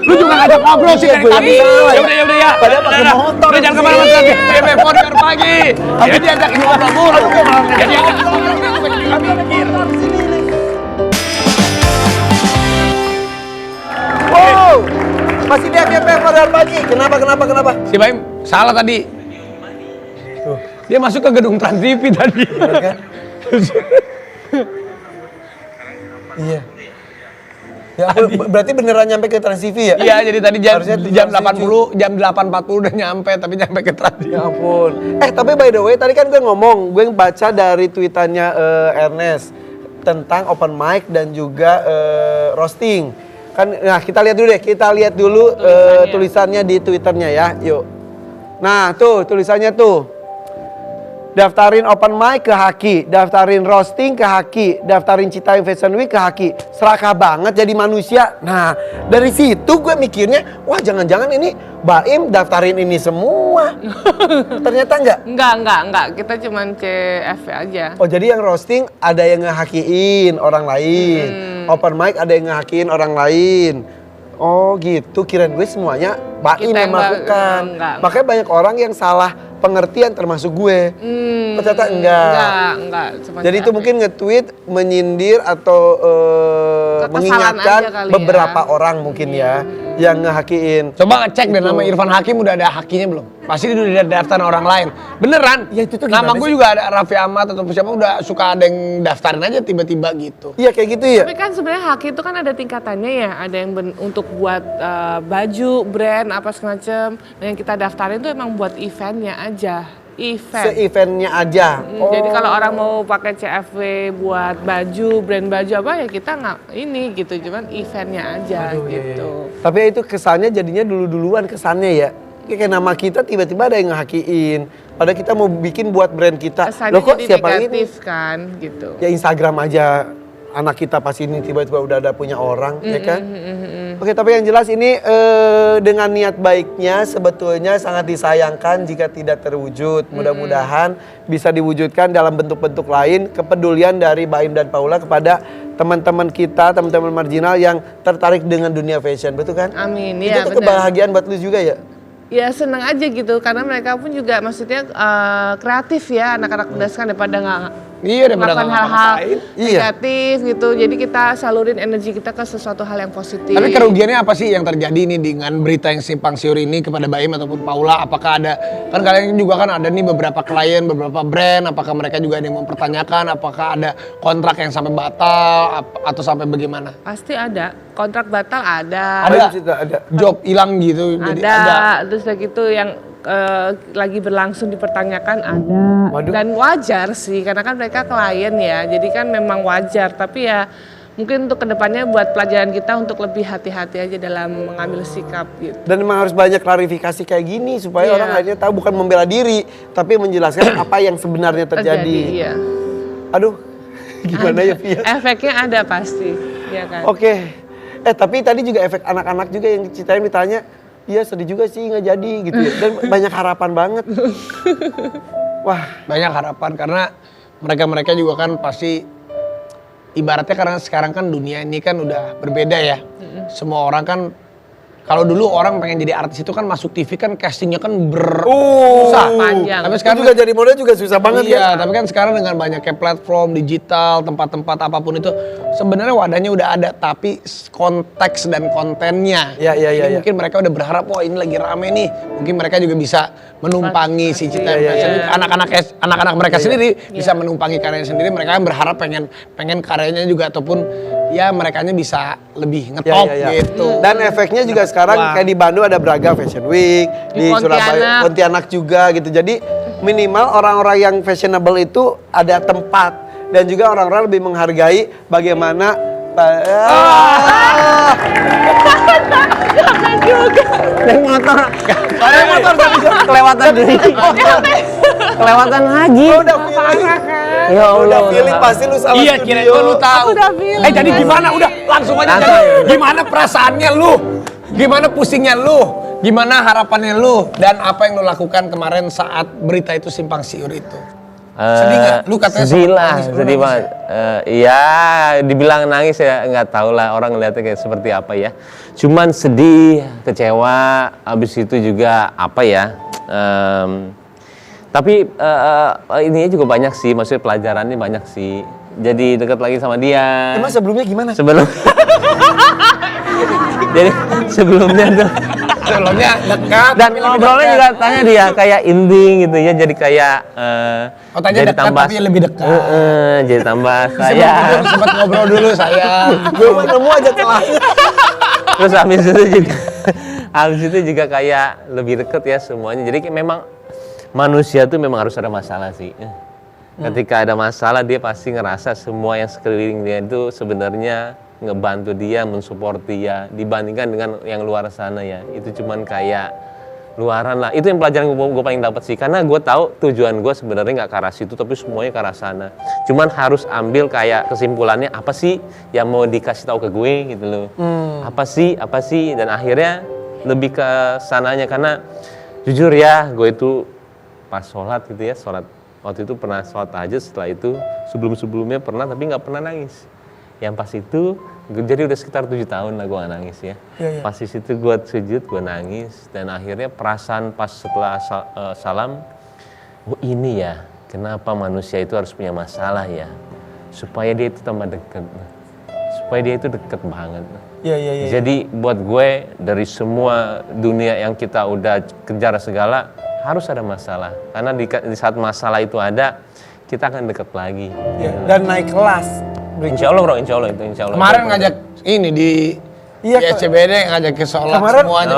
Lu juga ngajak ngobrol sih dari tadi. Ya udah ya. Padahal pakai motor. Udah jangan kemana-mana lagi. BB Founder pagi. Tapi diajakin ngobrol mulu. Jadi Wow. Masih di FYP Founder pagi. Kenapa? si Baim salah tadi. Dia masuk ke gedung Trans TV tadi. Iya. Ya, berarti beneran nyampe ke Trans TV ya? Iya, jadi tadi Harusnya jam Trans 80, jam 8.40 udah nyampe, tapi nyampe ke Trans TV. Ya ampun. Tapi by the way, tadi kan gue ngomong, gue baca dari tweetannya Ernest tentang open mic dan juga roasting. Kan, nah kita lihat dulu tulisannya di Twitternya ya, yuk. Nah tuh tulisannya tuh. Daftarin open mic ke Haki, daftarin roasting ke Haki, daftarin Citayam Fashion Week ke Haki. Serakah banget jadi manusia. Nah, dari situ gue mikirnya, wah jangan-jangan ini Baim daftarin ini semua. Ternyata enggak. Enggak. Kita cuman CFV aja. Oh, jadi yang roasting ada yang ngehakiin orang lain. Open mic ada yang ngehakiin orang lain. Oh gitu, kirain gue semuanya Baim Kita yang melakukan. enggak. Makanya banyak orang yang salah pengertian termasuk gue. Ternyata Enggak. Cuman Jadi itu CFV. mungkin nge-tweet menyindir atau Kekesalan mengingatkan aja kali beberapa ya. orang mungkin ya yang ngehakiin. Coba ngecek deh nama Irfan Hakim udah ada hakinya belum? Pasti dia udah daftar orang lain. Beneran? Ya, itu tuh nama gimana gue sih? juga ada Raffi Ahmad atau siapa udah suka ada yang daftarin aja tiba-tiba gitu. Iya kayak gitu ya. Tapi kan sebenarnya haki itu kan ada tingkatannya ya, ada yang untuk buat baju, brand apa segala macam. Dan yang kita daftarin tuh emang buat eventnya aja, Se-eventnya aja. Jadi kalau orang mau pakai CFW buat baju, brand baju apa ya kita nggak ini gitu, cuman eventnya aja gitu. Tapi itu kesannya jadinya duluan kesannya ya. Kayak nama kita tiba-tiba ada yang ngehakiin. Padahal kita mau bikin buat brand kita. Kesannya Loh kok jadi siapa ini? negatif kan gitu. Ya Instagram aja anak kita pas ini tiba-tiba udah ada punya orang, ya kan? Oke, tapi yang jelas ini dengan niat baiknya sebetulnya sangat disayangkan jika tidak terwujud. Mudah-mudahan bisa diwujudkan dalam bentuk-bentuk lain kepedulian dari Baim dan Paula kepada teman-teman kita, teman-teman marginal yang tertarik dengan dunia fashion, betul kan? Amin, Itu ya tuh kebahagiaan buat lu juga ya? Ya seneng aja gitu, karena mereka pun juga maksudnya kreatif ya, anak-anak muda sekarang daripada nggak Iya, daripada melakukan nggak hal-hal ngapa-ngapain. negatif gitu. Jadi kita salurin energi kita ke sesuatu hal yang positif. Tapi kerugiannya apa sih yang terjadi nih dengan berita yang simpang siur ini kepada Baim ataupun Paula? Apakah ada, kan kalian juga kan ada nih beberapa klien, beberapa brand, apakah mereka juga ada yang mempertanyakan, apakah ada kontrak yang sampai batal atau sampai bagaimana? Pasti ada, kontrak batal ada. Ada. Job hilang gitu, jadi ada. Terus udah gitu yang lagi berlangsung dipertanyakan ada. Waduh. Dan wajar sih, karena kan mereka klien ya, jadi kan memang wajar. Tapi ya mungkin untuk kedepannya buat pelajaran kita untuk lebih hati-hati aja dalam mengambil sikap gitu. Dan memang harus banyak klarifikasi kayak gini supaya Iya. orang akhirnya tahu bukan membela diri, tapi menjelaskan apa yang sebenarnya terjadi. Iya. Aduh, gimana ya Pia? Efeknya ada pasti, ya kan. Oke. Tapi tadi juga efek anak-anak juga yang Citayam ditanya, iya sedih juga sih nggak jadi gitu ya. Dan banyak harapan banget. Wah, Banyak harapan karena mereka-mereka juga kan pasti ibaratnya karena sekarang kan dunia ini kan udah berbeda ya. Semua orang kan kalau dulu orang pengen jadi artis itu kan masuk TV kan castingnya kan susah. Panjang. Tapi itu sekarang juga jadi model juga susah banget iya, kan? tapi kan sekarang dengan banyaknya platform digital, tempat-tempat apapun itu sebenarnya wadahnya udah ada, tapi konteks dan kontennya. Iya. Jadi mungkin mereka udah berharap, wah ini lagi rame nih. Mungkin mereka juga bisa menumpangi si Citayam Fashion Week. Anak-anak mereka sendiri bisa menumpangi karyanya sendiri. Mereka kan berharap pengen karyanya juga ataupun ya merekanya bisa lebih ngetop gitu. Dan efeknya juga sekarang kayak di Bandung ada Braga Fashion Week, di Surabaya, Pontianak juga gitu. Jadi minimal orang-orang yang fashionable itu ada tempat dan juga orang-orang lebih menghargai bagaimana Naik motor. Naik motor kelewatan diri. Kelewatan haji. Lo udah feeling. Ya Allah. Udah feeling pasti lu salah Iya, studio. kira lu tahu. Udah feeling. Jadi gimana? Udah langsung aja. Jadi, gimana perasaannya lu? Gimana pusingnya lu? Gimana harapannya lu? Dan apa yang lu lakukan kemarin saat berita itu simpang siur itu? Sedih nggak? Lu katanya sedih sempat lah, nangis, lu sedih nangis banget. Iya, dibilang nangis ya nggak tahu lah orang ngeliatnya kayak seperti apa ya. Cuman sedih, kecewa, abis itu juga apa ya. Tapi ininya juga banyak sih, maksudnya pelajarannya banyak sih. Jadi dekat lagi sama dia. Emang sebelumnya gimana? Jadi sebelumnya tuh. Sebelumnya dekat. Dan ngobrolnya juga tanya dia kayak ending gitu ya, jadi kayak tanya jadi dekat tambah tapi lebih dekat. jadi tambah Sebelum sayang. tidur sempat ngobrol dulu saya. Gue mah nemu aja celah. Terus habis itu juga kayak lebih deket ya semuanya. Jadi memang manusia tuh memang harus ada masalah sih. Ketika ada masalah dia pasti ngerasa semua yang sekeliling dia itu sebenarnya ngebantu dia, mensupport dia dibandingkan dengan yang luar sana ya. Itu cuman kayak luaran lah. Itu yang pelajaran gue paling dapat sih, karena gue tahu tujuan gue sebenarnya nggak ke arah situ tapi semuanya ke arah sana. Cuman harus ambil kayak kesimpulannya apa sih yang mau dikasih tahu ke gue gitu loh. Apa sih dan akhirnya lebih ke sananya, karena jujur ya gue itu pas sholat gitu ya, sholat waktu itu pernah sholat tahajud, setelah itu sebelumnya pernah tapi nggak pernah nangis. Yang pas itu jadi udah sekitar 7 tahun lah gue gak nangis ya. Pas di situ gue sujud, gue nangis, dan akhirnya perasaan pas setelah salam, oh ini ya kenapa manusia itu harus punya masalah ya, supaya dia itu tambah dekat, supaya dia itu dekat banget. Jadi buat gue dari semua dunia yang kita udah kejar segala harus ada masalah, karena di saat masalah itu ada kita akan dekat lagi. Dan naik kelas. Insya Allah bro, insya Allah. Kemarin ngajak ini di SCBD ngajak ke sholat kemarin, semuanya.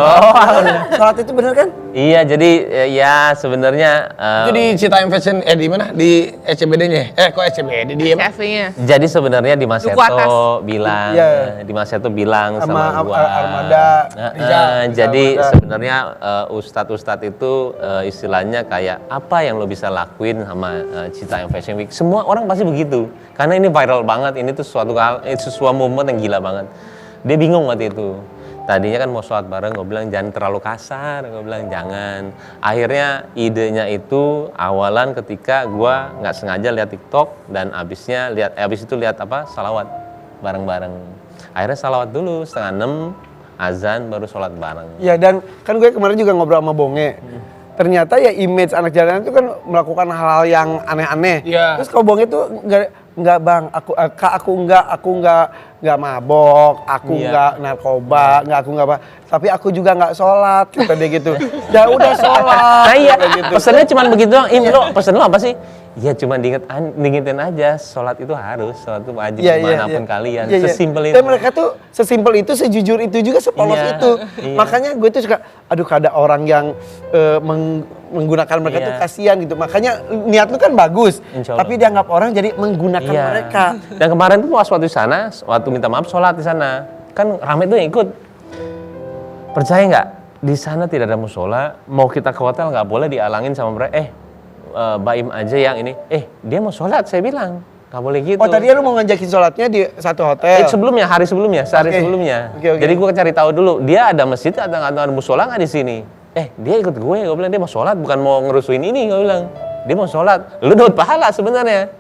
Sholat itu bener kan? Iya, jadi ya sebenarnya Itu di Citayam Fashion di mana? Di SCBD-nya. Kok SCBD dia? Cafe-nya. jadi sebenarnya di Mas Duku atas. Seto bilang, di Mas Seto bilang sama gua. Armada, jadi sebenarnya ustadz itu istilahnya kayak apa yang lo bisa lakuin sama Citayam Fashion Week. Semua orang pasti begitu, karena ini viral banget. Ini tuh sesuatu momen yang gila banget. Dia bingung waktu itu. Tadinya kan mau sholat bareng, gue bilang jangan terlalu kasar, gue bilang jangan. Akhirnya idenya itu awalan ketika gue nggak sengaja lihat TikTok, dan abis itu lihat salawat bareng-bareng. Akhirnya salawat dulu 5:30, azan baru sholat bareng. Ya, dan kan gue kemarin juga ngobrol sama Bonge. Ternyata ya image anak jalanan itu kan melakukan hal-hal yang aneh-aneh. Terus kalau Bonge tuh enggak bang, aku enggak mabok, aku enggak narkoba, aku enggak apa, tapi aku juga enggak sholat, kata dia gitu. Ya udah sholat. Nah iya, gitu. pesannya cuma begitu doang. Lo pesan lo apa sih? Ya cuma diingetin aja, sholat itu harus, sholat itu wajib dimanapun kalian. Sesimpel itu. Dan mereka tuh sesimpel itu, sejujur itu juga, sepolos itu. Makanya gue tuh suka, aduh ada orang yang menggunakan mereka tuh kasihan gitu. Makanya niat lu kan bagus, tapi dianggap orang jadi menggunakan mereka. Dan kemarin tuh waktu di sana, waktu minta maaf sholat di sana, kan rame tuh yang ikut. Percaya nggak? Di sana tidak ada musola, mau kita ke hotel nggak boleh dialangin sama mereka. Baim aja yang ini, dia mau sholat, saya bilang nggak boleh gitu. Oh tadi lu mau ngajakin sholatnya di satu hotel? Hari sebelumnya. Jadi gue cari tahu dulu, dia ada masjid atau ada musola nggak di sini? Dia ikut gue bilang dia mau sholat, bukan mau ngerusuin ini, gue bilang dia mau sholat. Lu dapat pahala sebenarnya,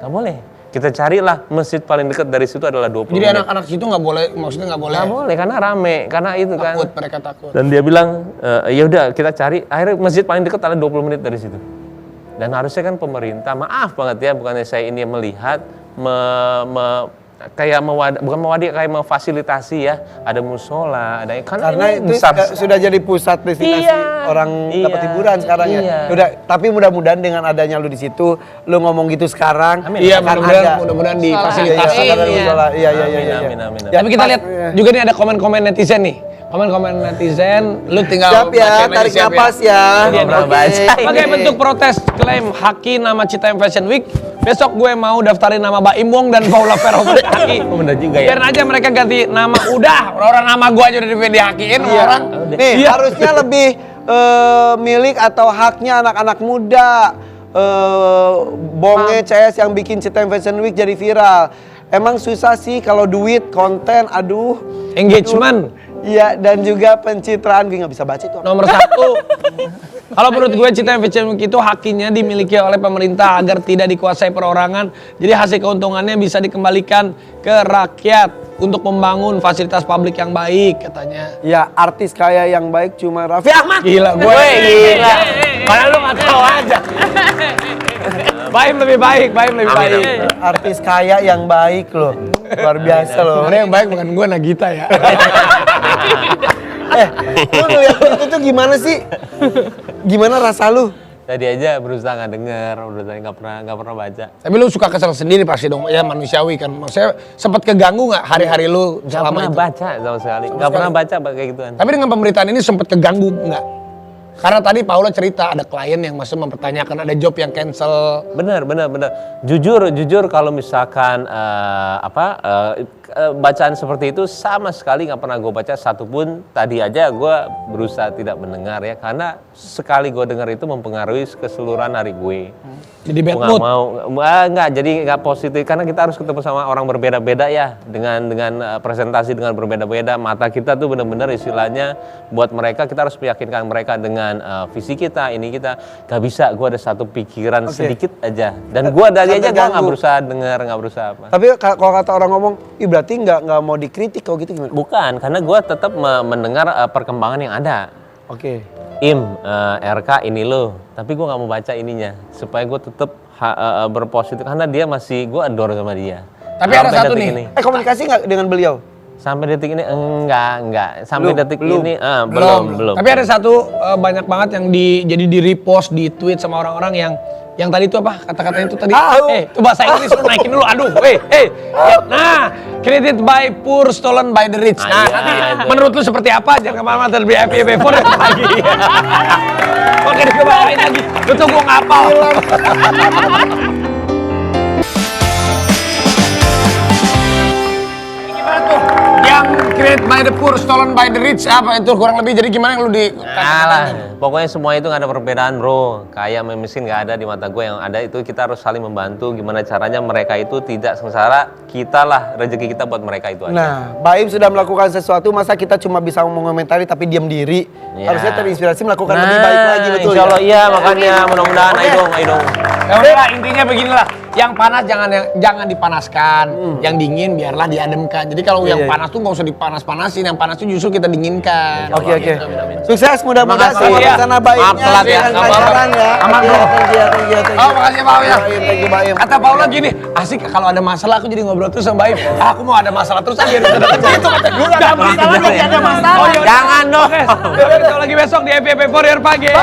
nggak boleh. Kita carilah masjid paling dekat dari situ adalah 20 menit. Jadi anak-anak situ nggak boleh, maksudnya nggak boleh? Nggak boleh, karena rame, karena itu kan. Takut, mereka takut. Dan dia bilang, ya udah kita cari. Akhirnya masjid paling dekat adalah 20 menit dari situ. Dan harusnya kan pemerintah, maaf banget ya, bukannya saya ini melihat, kayak kayak memfasilitasi ya, ada musola, ada karena itu sudah jadi pusat destinasi orang dapat hiburan sekarang ya. Udah, tapi mudah-mudahan dengan adanya lu di situ, lu ngomong gitu sekarang. Iya, mudah-mudahan difasilitasi. Iya. Tapi kita lihat juga nih ada komen-komen netizen nih. Komen-komen netizen, lu tinggal siap ya, tarik napas ya. Sebagai bentuk protes klaim Haki nama Citayam Fashion Week, besok gue mau daftarin nama Baim Wong dan Paula Veronica Haki. Bener juga ya. Biarin aja mereka ganti nama, orang nama gue aja udah dihakiin orang. Nih, harusnya lebih milik atau haknya anak-anak muda. Bonge CS yang bikin Citaim Fashion Week jadi viral. Emang susah sih kalau duit, konten, aduh. Engagement. Iya, dan juga pencitraan. Gue nggak bisa baca itu. Nomor 1. Kalau menurut gue Citaim Fashion Week itu haknya dimiliki oleh pemerintah agar tidak dikuasai perorangan. Jadi hasil keuntungannya bisa dikembalikan ke rakyat untuk membangun fasilitas publik yang baik katanya. Ya, artis kaya yang baik cuma Raffi Ahmad. Gila, gue gila. Padahal lu nggak tahu aja. Baim lebih baik. Artis kaya yang baik loh. Luar biasa loh. Sebenarnya yang baik bukan gue, Nagita ya. Lu ngeliat itu tuh gimana sih? Gimana rasa lu? Tadi aja berusaha nggak denger, berusaha nggak pernah baca. Tapi lu suka kesel sendiri pasti dong, ya manusiawi kan. Maksudnya sempat keganggu nggak hari-hari lu Nggak selama pernah itu? baca sama sekali. Nggak pernah baca kayak gituan. Tapi dengan pemberitaan ini sempat keganggu nggak? Karena tadi Paula cerita ada klien yang masih mempertanyakan ada job yang cancel. Bener. Jujur kalau misalkan bacaan seperti itu sama sekali nggak pernah gue baca satupun. Tadi aja gue berusaha tidak mendengar ya, karena sekali gue dengar itu mempengaruhi keseluruhan hari gue. Jadi bad Gua mood. jadi nggak positif karena kita harus ketemu sama orang berbeda-beda ya, dengan presentasi dengan berbeda-beda. Mata kita tuh bener-bener istilahnya buat mereka, kita harus meyakinkan mereka dengan visi kita, ini kita nggak bisa. Gue ada satu pikiran sedikit aja, dan gue dari aja gue nggak berusaha dengar, nggak berusaha apa. Tapi kalau kata orang ngomong, ih berarti nggak mau dikritik kalau gitu gimana? Bukan, karena gue tetap mendengar perkembangan yang ada. Oke. RK ini loh, tapi gue nggak mau baca ininya supaya gue tetap berpositif, karena dia masih, gue adore sama dia. Tapi ada satu nih, komunikasi nggak dengan beliau? Sampai detik ini enggak. Sampai detik ini belum. Tapi ada satu banyak banget yang jadi di repost, di tweet sama orang-orang yang tadi itu apa kata-katanya itu tadi? Itu bahasa Inggris lu naikin dulu. Aduh, Nah, created by poor, stolen by the rich. Nah, nanti menurut lu seperti apa? Jangan kemana-mana dari FYP4 lagi. Oke, dikebawain lagi. Lu tuh gua ngapal. Gimana tuh? Yang created by the poor, stolen by the rich, apa itu kurang lebih? Jadi gimana yang lu di? Pokoknya semua itu nggak ada perbedaan, bro. Kaya sama miskin nggak ada di mata gue. Yang ada itu kita harus saling membantu. Gimana caranya mereka itu tidak sengsara, kita lah rezeki kita buat mereka itu aja. Nah, Baim sudah melakukan sesuatu, masa kita cuma bisa mengomentari tapi diam diri. Ya. Harusnya terinspirasi melakukan lebih baik lagi, betul insya Allah ya? iya, makanya mudah-mudahan ayo dong. Ya udah, intinya beginilah. Yang panas jangan dipanaskan, yang dingin biarlah diademkan. Jadi kalau yang panas tuh nggak usah dipanas-panasin, yang panas tuh justru kita dinginkan. Oke. Sukses, mudah-mudahan sama rencana baiknya. Maaf telat ya, dengan kelancaran ya. Aman bro. Thank you. Oh, makasih Pak ya. Thank you, Baim. Kata Paula gini, asik kalau ada masalah aku jadi ngobrol terus sama Baim. Aku mau ada masalah terus aja gitu kata gue. Gak masalah, gak ada masalah. Jangan dong. Oke, kita lagi besok di FYP4 pagi.